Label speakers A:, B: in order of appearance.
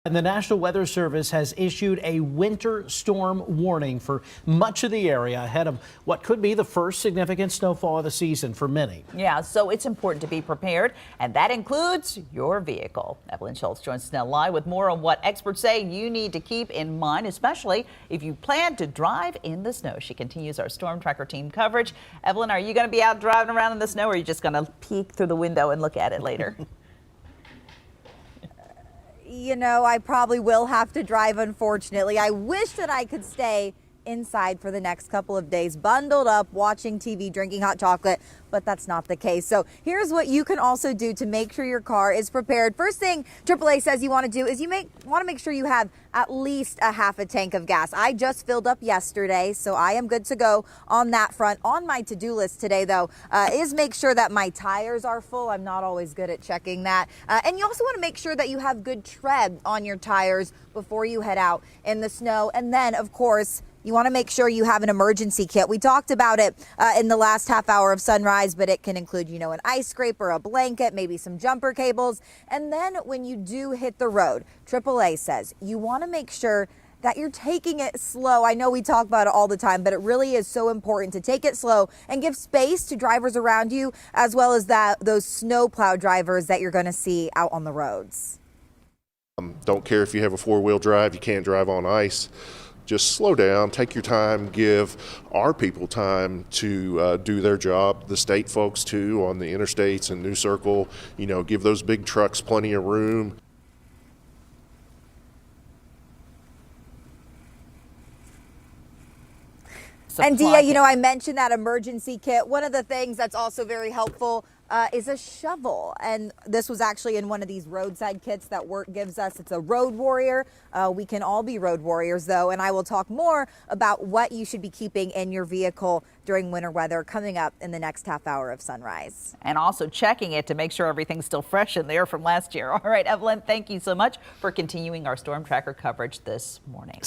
A: And the National Weather Service has issued a winter storm warning for much of the area ahead of what could be the first significant snowfall of the season for many.
B: Yeah, so it's important to be prepared, and that includes your vehicle. Evelyn Schultz joins us now live with more on what experts say you need to keep in mind, especially if you plan to drive in the snow. She continues our Storm Tracker team coverage. Evelyn, are you going to be out driving around in the snow, or are you just going to peek through the window and look at it later?
C: You know, I probably will have to drive, unfortunately. I wish that I could stay inside for the next couple of days, bundled up, watching TV, drinking hot chocolate, but that's not the case. So here's what you can also do to make sure your car is prepared. First thing AAA says you want to do is you want to make sure you have at least a half a tank of gas. I just filled up yesterday, so I am good to go on that front. On my to-do list today, though, is make sure that my tires are full. I'm not always good at checking that. And you also want to make sure that you have good tread on your tires before you head out in the snow. And then, of course, you want to make sure you have an emergency kit. We talked about it in the last half hour of Sunrise, but it can include, you know, an ice scraper, a blanket, maybe some jumper cables. And then when you do hit the road, AAA says you want to make sure that you're taking it slow. I know we talk about it all the time, but it really is so important to take it slow and give space to drivers around you, as well as those snowplow drivers that you're going to see out on the roads.
D: Don't care if you have a four-wheel drive, you can't drive on ice. Just slow down, take your time, give our people time to do their job, the state folks too on the interstates and New Circle, you know, give those big trucks plenty of room.
C: And Dia, you know, I mentioned that emergency kit. One of the things that's also very helpful is a shovel. And this was actually in one of these roadside kits that Work gives us. It's a Road Warrior. We can all be road warriors, though. And I will talk more about what you should be keeping in your vehicle during winter weather coming up in the next half hour of Sunrise.
B: And also checking it to make sure everything's still fresh in there from last year. All right, Evelyn, thank you so much for continuing our Storm Tracker coverage this morning.